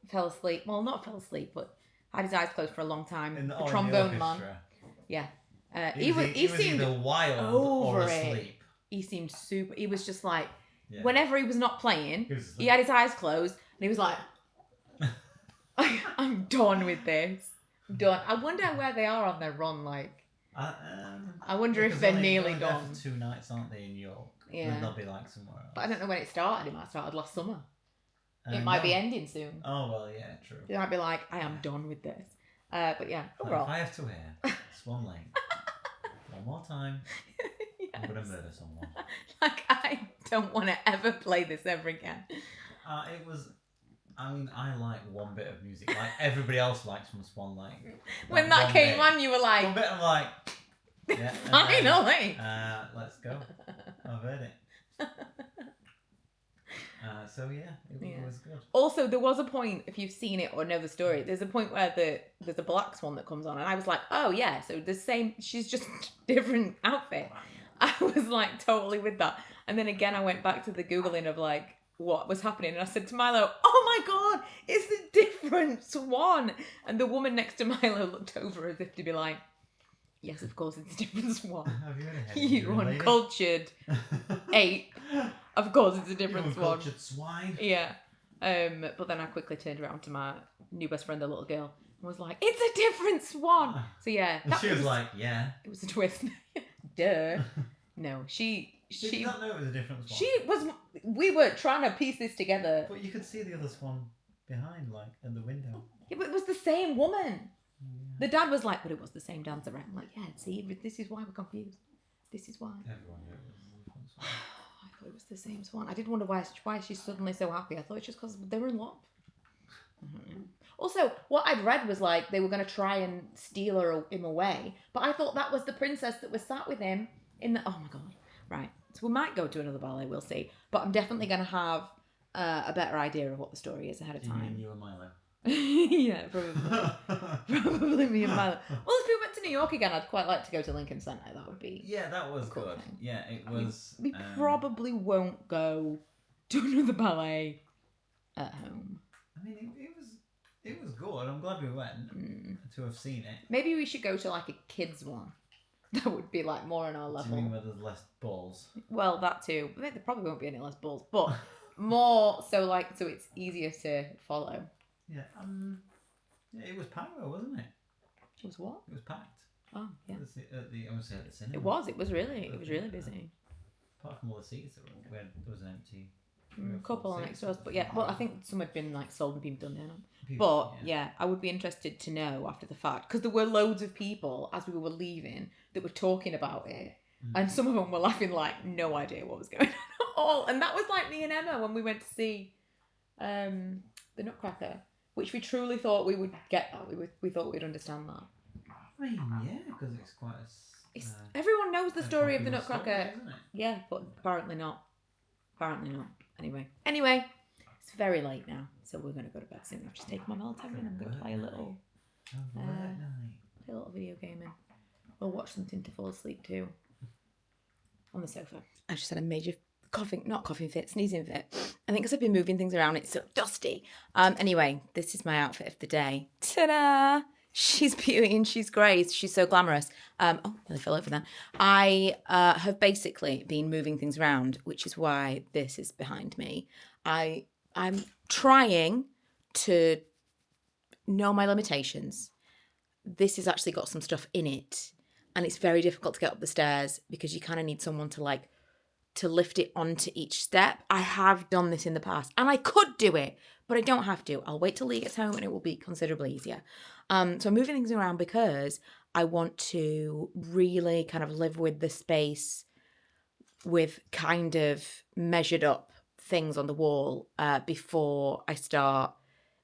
fell asleep, well, not fell asleep, but had his eyes closed for a long time. The trombone man. Yeah. He seemed either wild or asleep. He seemed super, he was just like, whenever he was not playing, he had his eyes closed and he was like, I'm done with this. I'm done. I wonder where they are on their run, like. I wonder if they're nearly done. For 2 nights, aren't they, in York? Yeah. They'll be like somewhere else. But I don't know when it started. It might have started last summer. It might be ending soon. Oh, well, yeah, true. They might be like, I am done with this. But yeah, overall. If I have to hear Swan Lake one more time, yes. I'm going to murder someone. Like, I don't want to ever play this ever again. It was... I mean, I like one bit of music. Like everybody else likes from Swan Lake. When that came on, you were like... One bit, I'm like... Yeah, finally! Let's go. I've heard it. So yeah, it was good. Also, there was a point, if you've seen it or know the story, there's a point where there's a black swan that comes on, and I was like, oh yeah, so the same, she's just different outfit. I was like totally with that. And then again, I went back to the Googling of like what was happening, and I said to Milo, oh my God, it's a different swan. And the woman next to Milo looked over as if to be like, yes, of course, it's a different swan. Have you heard of it? You uncultured ape. Of course, it's a different you swan. Uncultured swine. Yeah. But then I quickly turned around to my new best friend, the little girl, and was like, it's a different swan. So yeah. And she was like, yeah. It was a twist. Duh. No, she did not know it was a different swan. We were trying to piece this together. But you could see the other swan behind, like, in the window. Yeah, but it was the same woman. The dad was like, but it was the same dancer. I'm like, yeah, see, this is why we're confused. This is why. Everyone knew it was a different swan. I thought it was the same swan. I did wonder why she's suddenly so happy. I thought it's just because they were in love. Mm-hmm. Also, what I'd read was like they were going to try and steal him away. But I thought that was the princess that was sat with him in the... Oh my God. Right. So we might go to another ballet, we'll see. But I'm definitely going to have a better idea of what the story is ahead of time. You mean you and Milo? Yeah, probably. Probably me and Milo. Well, if we went to New York again, I'd quite like to go to Lincoln Center. That would be... Yeah, that was cool good. Thing. Yeah, it was... We probably won't go to another ballet at home. I mean, it was good. I'm glad we went to have seen it. Maybe we should go to like a kids one. That would be like more on our level. Do you mean where there's less balls? Well, that too. There probably won't be any less balls, but more so it's easier to follow. Yeah. It was packed though, wasn't it? It was what? It was packed. Oh yeah. I would say at the cinema. It was really busy. Apart from all the seats there was an empty. Couple next to us, but yeah. Well, I think some had been like sold and been done down. But yeah, I would be interested to know after the fact, because there were loads of people as we were leaving that were talking about it, and some of them were laughing like no idea what was going on. all. And that was like me and Emma when we went to see the Nutcracker, which we truly thought we would get that. We thought we'd understand that. I mean, yeah, because it's quite a... everyone knows the story of the popular Nutcracker. story, isn't it? Yeah, but apparently not. Apparently not. Anyway, it's very late now, so we're going to go to bed soon. I've just taken my melatonin and I'm going to play a little video game and we'll watch something to fall asleep to on the sofa. I just had a major sneezing fit. I think because I've been moving things around, it's so dusty. Anyway, this is my outfit of the day. Ta-da! She's beauty and she's great. She's so glamorous. Nearly fell over then. I have basically been moving things around, which is why this is behind me. I'm trying to know my limitations. This has actually got some stuff in it, and it's very difficult to get up the stairs because you kind of need someone to lift it onto each step. I have done this in the past, and I could do it, but I don't have to. I'll wait till Lee gets home, and it will be considerably easier. So I'm moving things around because I want to really kind of live with the space with kind of measured up things on the wall before I start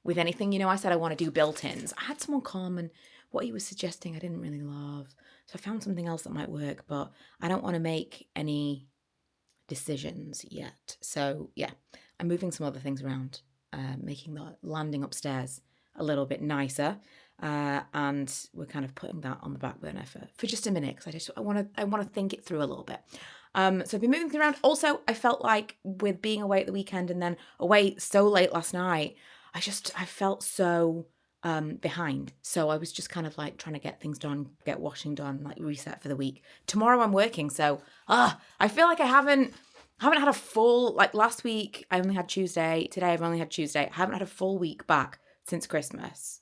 with anything. You know, I said I want to do built-ins. I had someone come and what he was suggesting I didn't really love. So I found something else that might work, but I don't want to make any decisions yet. So yeah, I'm moving some other things around, making the landing upstairs a little bit nicer. And we're kind of putting that on the back burner for just a minute because I want to think it through a little bit. So I've been moving things around. Also, I felt like with being away at the weekend and then away so late last night, I felt so behind. So I was just kind of like trying to get things done, get washing done, like reset for the week. Tomorrow I'm working, so I feel like I haven't had a full, like last week I only had Tuesday. Today I've only had Tuesday. I haven't had a full week back since Christmas.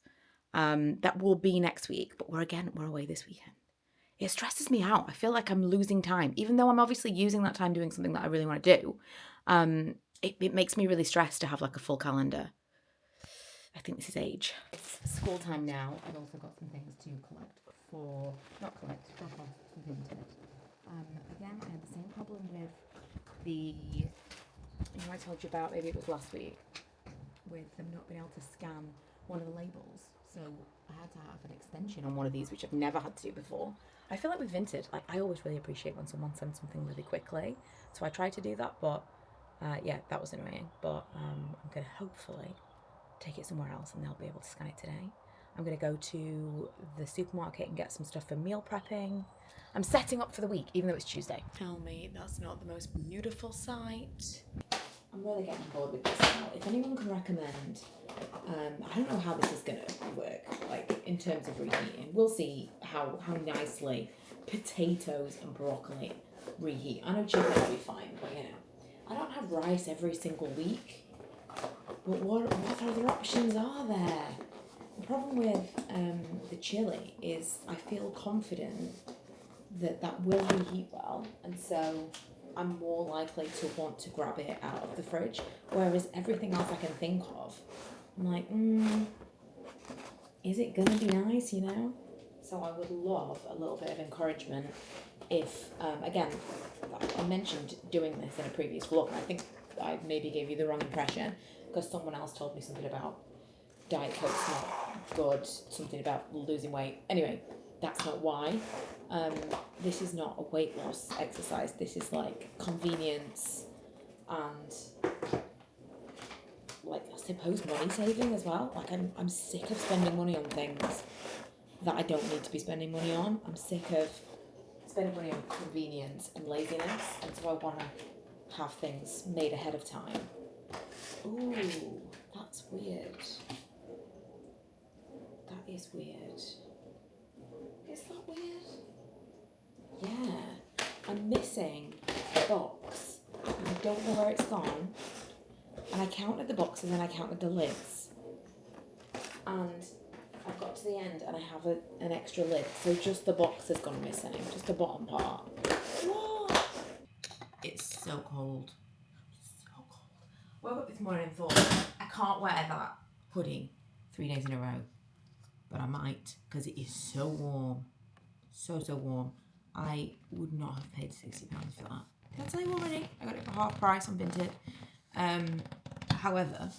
That will be next week, but we're away this weekend. It stresses me out. I feel like I'm losing time, even though I'm obviously using that time doing something that I really want to do. It makes me really stressed to have like a full calendar. I think this is age. It's school time now. I've also got some things to drop off for Vinted. Again, I had the same problem with I told you about, maybe it was last week, with them not being able to scan one of the labels. So I had to have an extension on one of these, which I've never had to do before. I feel like with Vinted, like I always really appreciate when someone sends something really quickly. So I tried to do that, but that was annoying. But I'm going to hopefully take it somewhere else and they'll be able to scan it today. I'm going to go to the supermarket and get some stuff for meal prepping. I'm setting up for the week, even though it's Tuesday. Tell me that's not the most beautiful sight. I'm really getting bored with this now. If anyone can recommend, I don't know how this is going to work, like in terms of reheating. We'll see how nicely potatoes and broccoli reheat. I know chicken will be fine, but you know, I don't have rice every single week. But what other options are there? The problem with the chili is I feel confident that will reheat well, and so I'm more likely to want to grab it out of the fridge, whereas everything else I can think of, I'm like, is it gonna be nice, you know? So I would love a little bit of encouragement if, again, I mentioned doing this in a previous vlog, and I think I maybe gave you the wrong impression, because someone else told me something about Diet Coke's not good, something about losing weight. Anyway, that's not why. This is not a weight loss exercise. This is like convenience and like I suppose money saving as well. Like I'm sick of spending money on things that I don't need to be spending money on. I'm sick of spending money on convenience and laziness, and so I want to have things made ahead of time. Ooh, that's weird. That is weird. Is that weird? Yeah. I'm missing a box. And I don't know where it's gone. And I counted the boxes and I counted the lids. And I've got to the end and I have an extra lid. So just the box has gone missing. Just the bottom part. What? It's so cold. So cold. Woke up this morning and thought, I can't wear that hoodie 3 days in a row. But I might, because it is so warm. So warm. I would not have paid £60 for that. Did I tell you already? I got it for half price on Vinted. However,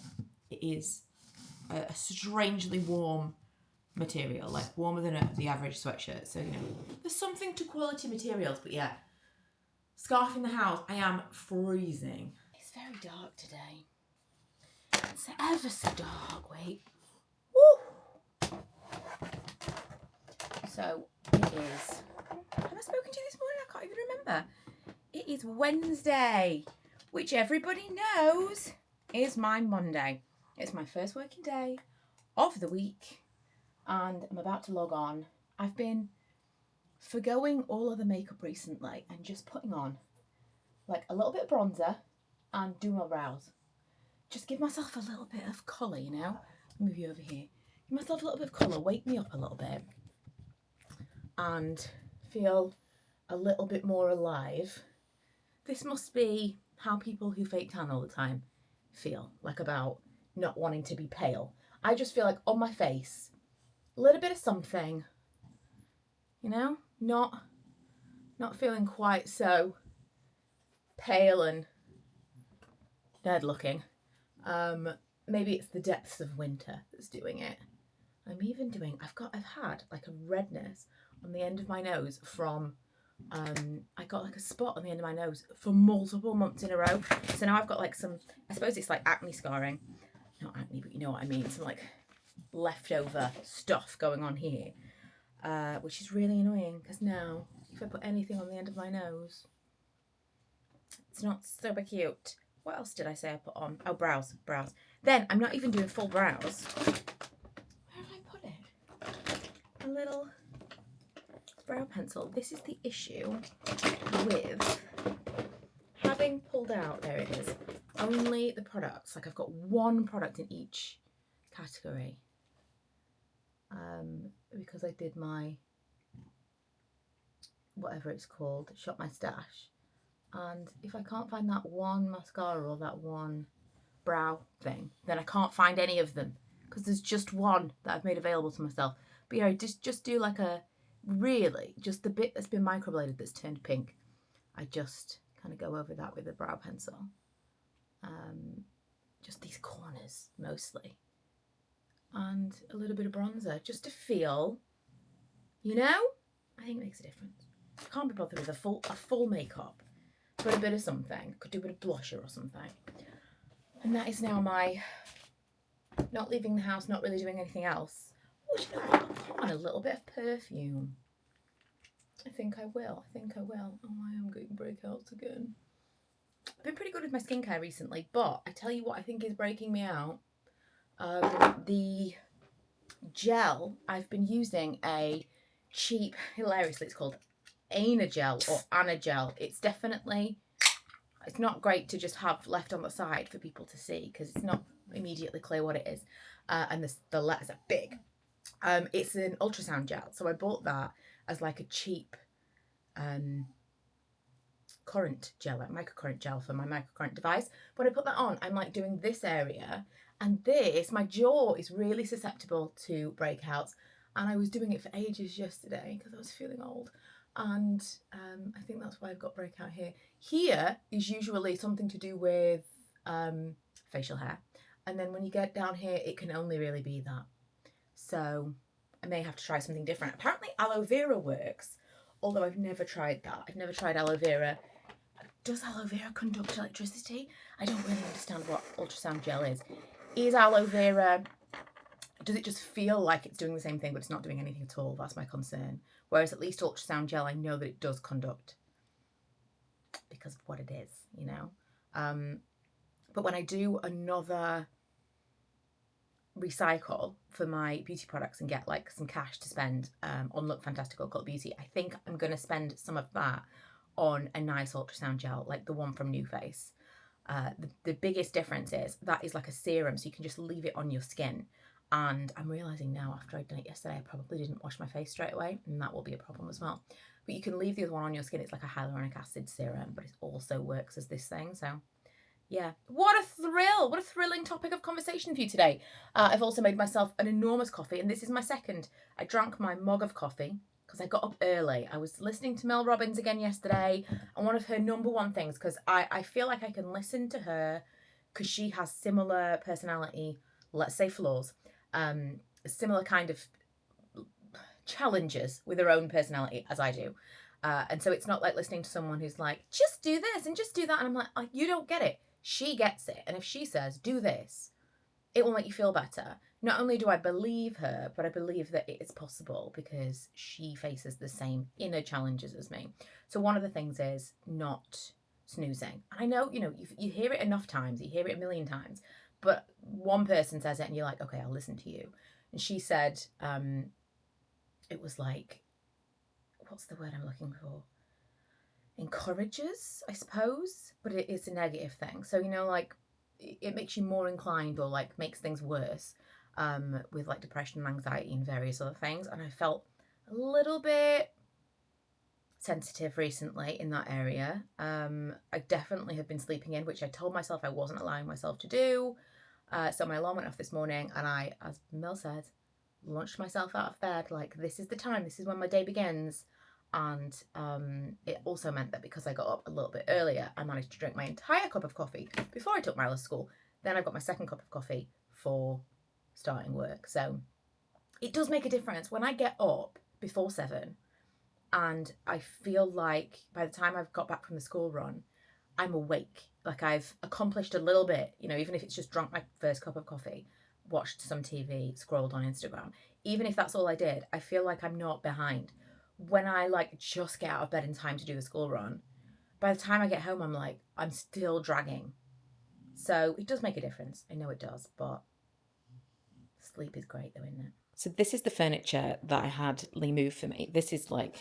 it is a strangely warm material, like warmer than the average sweatshirt. So, you know, there's something to quality materials. But yeah, scarf in the house. I am freezing. It's very dark today. It's ever so dark. Wait. Woo! So it is. Have I spoken to you this morning? I can't even remember. It is Wednesday, which everybody knows is my Monday. It's my first working day of the week, and I'm about to log on. I've been forgoing all of the makeup recently and just putting on like a little bit of bronzer and do my brows. Just give myself a little bit of colour, you know? Move you over here. Give myself a little bit of colour, wake me up a little bit, and feel a little bit more alive. This must be how people who fake tan all the time feel, like about not wanting to be pale. I just feel like on my face, a little bit of something, you know, not feeling quite so pale and dead looking. Maybe it's the depths of winter that's doing it. I've had like a redness on the end of my nose from, I got like a spot on the end of my nose for multiple months in a row. So now I've got like some, I suppose it's like acne scarring. Not acne, but you know what I mean. Some like leftover stuff going on here, which is really annoying because now if I put anything on the end of my nose, it's not super cute. What else did I say I put on? Oh, brows. Then I'm not even doing full brows. Where have I put it? A little brow pencil. This is the issue with having pulled out, there it is, only the products. Like I've got one product in each category. Because I did my, whatever it's called, shop my stash. And if I can't find that one mascara or that one brow thing, then I can't find any of them because there's just one that I've made available to myself. But yeah, just do like a, really, just the bit that's been microbladed that's turned pink. I just kind of go over that with a brow pencil. Just these corners mostly. And a little bit of bronzer just to feel, you know, I think it makes a difference. I can't be bothered with a full makeup. Put a bit of something, could do a bit of blusher or something. And that is now my not leaving the house, not really doing anything else. Oh, you know what? I'll put on a little bit of perfume. I think I will. Oh, I am getting breakouts again. I've been pretty good with my skincare recently, but I tell you what I think is breaking me out. The gel, I've been using a cheap, hilariously, it's called Anagel or Anagel. It's definitely, it's not great to just have left on the side for people to see because it's not immediately clear what it is. And the letters are big. It's an ultrasound gel. So I bought that as like a cheap current gel, like microcurrent gel for my microcurrent device. When I put that on, I'm like doing this area and this, my jaw is really susceptible to breakouts. And I was doing it for ages yesterday because I was feeling old. And I think that's why I've got breakout here. Here is usually something to do with facial hair. And then when you get down here, it can only really be that. So I may have to try something different. Apparently aloe vera works, although I've never tried that. I've never tried aloe vera. Does aloe vera conduct electricity? I don't really understand what ultrasound gel is. Is aloe vera, does it just feel like it's doing the same thing, but it's not doing anything at all? That's my concern. Whereas at least ultrasound gel, I know that it does conduct because of what it is, you know. But when I do another recycle for my beauty products and get like some cash to spend on Look Fantastical Cult Beauty, I think I'm going to spend some of that on a nice ultrasound gel, like the one from New Face. The biggest difference is that is like a serum, so you can just leave it on your skin. And I'm realising now, after I'd done it yesterday, I probably didn't wash my face straight away, and that will be a problem as well. But you can leave the other one on your skin. It's like a hyaluronic acid serum, but it also works as this thing. So yeah, what a thrill. What a thrilling topic of conversation for you today. I've also made myself an enormous coffee, and this is my second. I drank my mug of coffee because I got up early. I was listening to Mel Robbins again yesterday, and one of her number one things, because I feel like I can listen to her because she has similar personality, let's say flaws, similar kind of challenges with her own personality as I do. And so it's not like listening to someone who's like, just do this and just do that. And I'm like, oh, you don't get it. She gets it. And if she says, do this, it will make you feel better. Not only do I believe her, but I believe that it is possible because she faces the same inner challenges as me. So one of the things is not snoozing. And I know, you hear it enough times, you hear it a million times, but one person says it and you're like, okay, I'll listen to you. And she said, it was like, what's the word I'm looking for? Encourages, I suppose, but it is a negative thing. So, like, it makes you more inclined or like makes things worse with like depression and anxiety and various other things. And I felt a little bit sensitive recently in that area. I definitely have been sleeping in, which I told myself I wasn't allowing myself to do. So my alarm went off this morning and I, as Mel said, launched myself out of bed like, this is the time, this is when my day begins. And it also meant that because I got up a little bit earlier, I managed to drink my entire cup of coffee before I took Mila to school. Then I got my second cup of coffee for starting work. So it does make a difference when I get up before 7 and I feel like by the time I've got back from the school run, I'm awake. Like I've accomplished a little bit, even if it's just drunk my first cup of coffee, watched some TV, scrolled on Instagram. Even if that's all I did, I feel like I'm not behind. When I like just get out of bed in time to do the school run, by the time I get home, I'm like, I'm still dragging. So it does make a difference. I know it does, but sleep is great though, isn't it? So this is the furniture that I had Lee move for me. This is like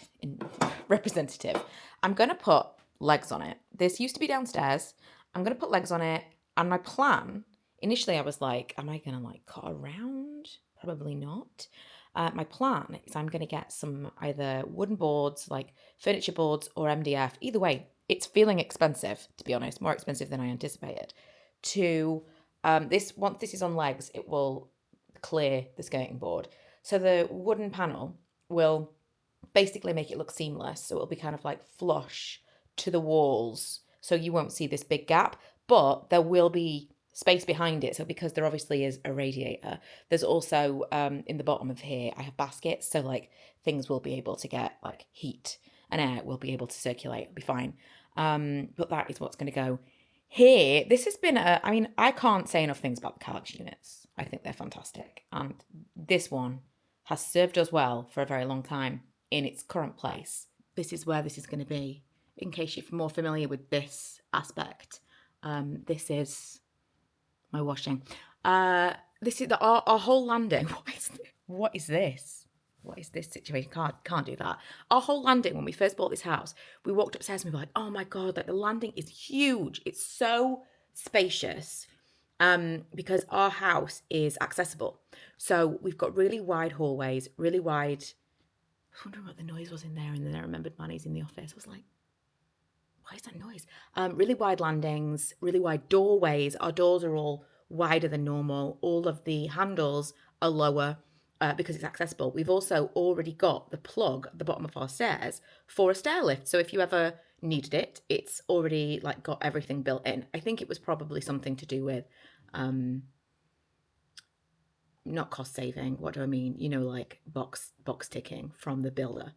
representative. I'm going to put legs on it. This used to be downstairs. I'm going to put legs on it. And my plan, initially I was like, am I going to like cut around? Probably not. My plan is I'm going to get some either wooden boards, like furniture boards or MDF. Either way, it's feeling expensive, to be honest, more expensive than I anticipated. Once this is on legs, it will clear the skirting board. So the wooden panel will basically make it look seamless. So it'll be kind of like flush to the walls. So you won't see this big gap, but there will be space behind it. So because there obviously is a radiator, there's also in the bottom of here, I have baskets. So like things will be able to get like heat and air will be able to circulate. It'll be fine. But that is what's going to go here. This has been I can't say enough things about the Kallax units. I think they're fantastic. And this one has served us well for a very long time in its current place. This is where this is going to be. In case you're more familiar with this aspect, this is my washing. This is our whole landing. What is this? What is this situation? Can't do that. Our whole landing, when we first bought this house, we walked upstairs and we were like, oh my God, like the landing is huge. It's so spacious because our house is accessible. So we've got really wide hallways, really wide. I was wondering what the noise was in there, and then I remembered Manny's in the office. I was like, why is that noise? Really wide landings, really wide doorways. Our doors are all wider than normal. All of the handles are lower because it's accessible. We've also already got the plug at the bottom of our stairs for a stair lift. So if you ever needed it, it's already like got everything built in. I think it was probably something to do with not cost saving. What do I mean? Like box ticking from the builder.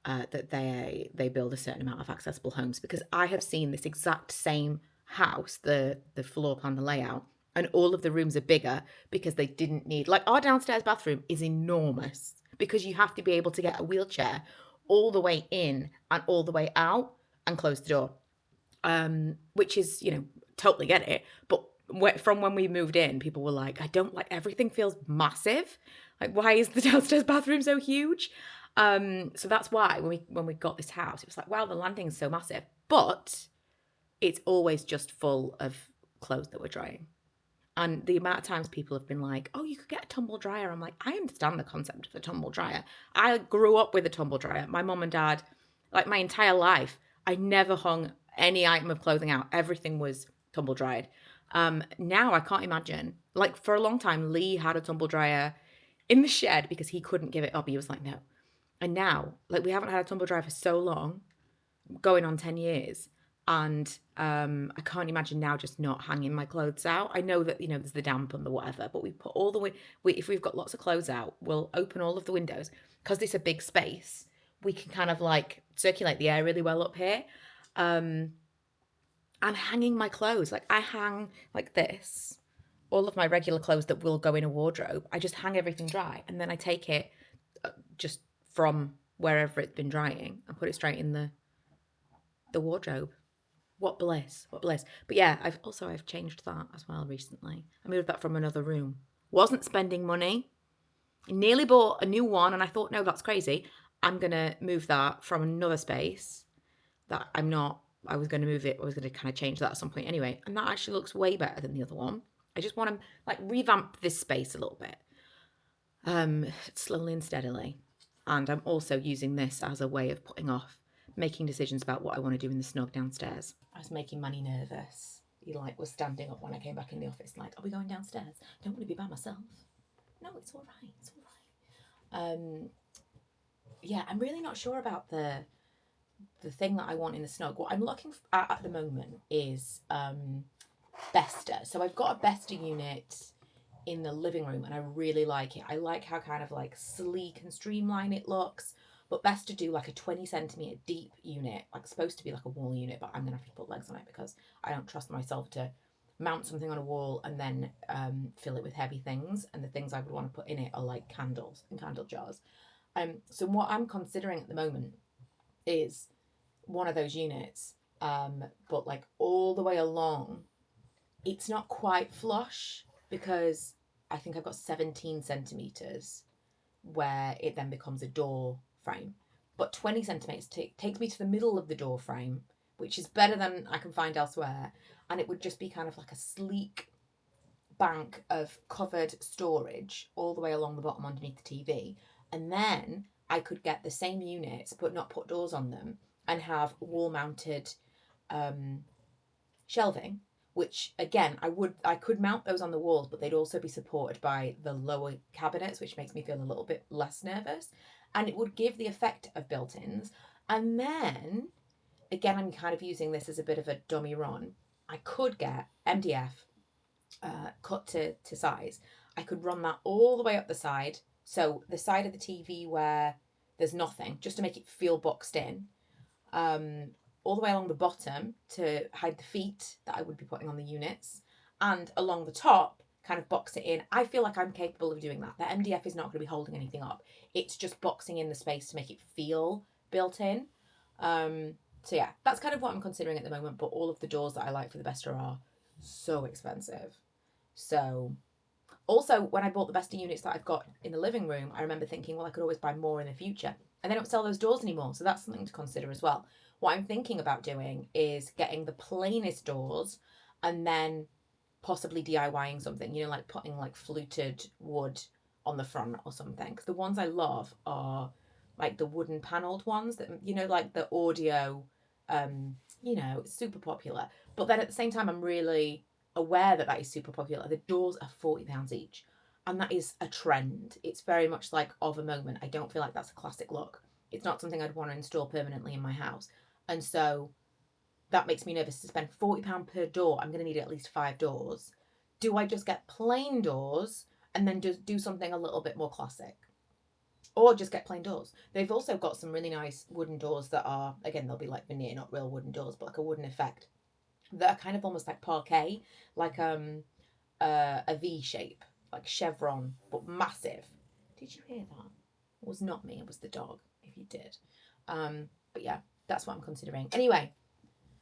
That they build a certain amount of accessible homes, because I have seen this exact same house, the floor plan, the layout, and all of the rooms are bigger because they didn't need, like our downstairs bathroom is enormous because you have to be able to get a wheelchair all the way in and all the way out and close the door, which is, totally get it. But from when we moved in, people were like, I don't like, everything feels massive. Like, why is the downstairs bathroom so huge? So that's why when we got this house, it was like, wow, the landing's so massive, but it's always just full of clothes that we're drying. And the amount of times people have been like, oh, you could get a tumble dryer. I'm like, I understand the concept of a tumble dryer. I grew up with a tumble dryer. My mom and dad, like my entire life, I never hung any item of clothing out. Everything was tumble dried. Now I can't imagine. Like for a long time, Lee had a tumble dryer in the shed because he couldn't give it up. He was like, no. And now, like, we haven't had a tumble dryer for so long, going on 10 years. And I can't imagine now just not hanging my clothes out. I know that, you know, there's the damp and the whatever, but we put all the if we've got lots of clothes out, we'll open all of the windows. Because it's a big space, we can kind of like circulate the air really well up here. And hanging my clothes, like I hang like this, all of my regular clothes that will go in a wardrobe, I just hang everything dry, and then I take it just from wherever it's been drying and put it straight in the wardrobe. What bliss, what bliss. But yeah, I've changed that as well recently. I moved that from another room. Wasn't spending money. Nearly bought a new one, and I thought, no, that's crazy. I'm going to move that from another space that I was going to move it. I was going to kind of change that at some point anyway. And that actually looks way better than the other one. I just want to like revamp this space a little bit. Slowly and steadily. And I'm also using this as a way of putting off making decisions about what I want to do in the snug downstairs. I was making Manny nervous. He like was standing up when I came back in the office, like, are we going downstairs? I don't want to be by myself. No, it's all right. It's all right. Yeah, I'm really not sure about the thing that I want in the snug. What I'm looking at the moment is Besta. So I've got a Besta unit in the living room, and I really like it. I like how kind of like sleek and streamlined it looks. But best to do like a 20 centimetre deep unit, like supposed to be like a wall unit, but I'm going to have to put legs on it because I don't trust myself to mount something on a wall and then fill it with heavy things. And the things I would want to put in it are like candles and candle jars. So what I'm considering at the moment is one of those units, but like all the way along, it's not quite flush because I think I've got 17 centimetres where it then becomes a door frame, but 20 centimetres takes me to the middle of the door frame, which is better than I can find elsewhere, and it would just be kind of like a sleek bank of covered storage all the way along the bottom underneath the TV, and then I could get the same units but not put doors on them and have wall mounted shelving, which again I could mount those on the walls, but they'd also be supported by the lower cabinets, which makes me feel a little bit less nervous. And it would give the effect of built-ins. And then, again, I'm kind of using this as a bit of a dummy run. I could get MDF cut to size. I could run that all the way up the side. So the side of the TV where there's nothing, just to make it feel boxed in. All the way along the bottom to hide the feet that I would be putting on the units. And along the top, kind of box it in. I feel like I'm capable of doing that. The MDF is not going to be holding anything up. It's just boxing in the space to make it feel built in. So yeah, that's kind of what I'm considering at the moment. But all of the doors that I like for the Besta are so expensive. So also, when I bought the Besta units that I've got in the living room, I remember thinking, well, I could always buy more in the future. And they don't sell those doors anymore. So that's something to consider as well. What I'm thinking about doing is getting the plainest doors and then possibly DIYing something, you know, like putting like fluted wood on the front or something. Because the ones I love are like the wooden panelled ones that, you know, like the audio, you know, it's super popular. But then at the same time, I'm really aware that is super popular. The doors are £40 each. And that is a trend. It's very much like of a moment. I don't feel like that's a classic look. It's not something I'd want to install permanently in my house. And so that makes me nervous to spend £40 per door. I'm going to need at least 5 doors. Do I just get plain doors and then just do something a little bit more classic? Or just get plain doors. They've also got some really nice wooden doors that are, again, they'll be like veneer, not real wooden doors, but like a wooden effect. That are kind of almost like parquet, like a V shape, like chevron, but massive. Did you hear that? It was not me, it was the dog, if you did. But yeah, that's what I'm considering. Anyway,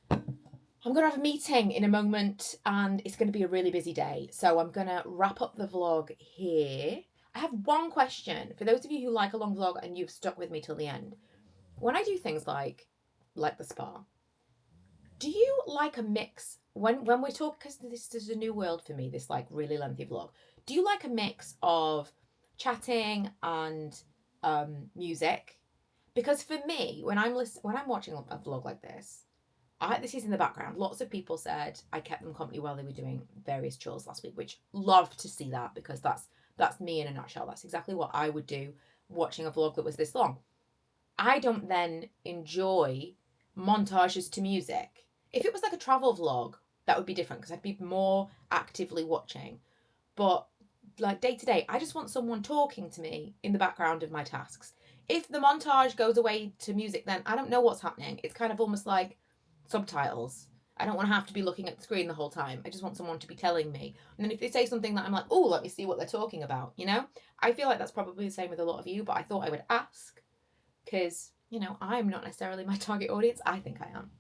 I'm going to have a meeting in a moment and it's going to be a really busy day. So I'm going to wrap up the vlog here. I have one question for those of you who like a long vlog and you've stuck with me till the end. When I do things like the spa, do you like a mix when we talk, because this is a new world for me, this like really lengthy vlog. Do you like a mix of chatting and music? Because for me, when I'm watching a vlog like this, this is in the background. Lots of people said I kept them company while they were doing various chores last week, which love to see that because that's me in a nutshell. That's exactly what I would do watching a vlog that was this long. I don't then enjoy montages to music. If it was like a travel vlog, that would be different because I'd be more actively watching. But like day to day, I just want someone talking to me in the background of my tasks. If the montage goes away to music, then I don't know what's happening. It's kind of almost like subtitles. I don't want to have to be looking at the screen the whole time. I just want someone to be telling me. And then if they say something that I'm like, oh, let me see what they're talking about, you know? I feel like that's probably the same with a lot of you, but I thought I would ask because, you know, I'm not necessarily my target audience. I think I am.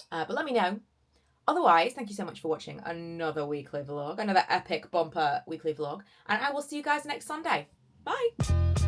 But let me know. Otherwise, thank you so much for watching another weekly vlog, another epic bumper weekly vlog. And I will see you guys next Sunday. Bye.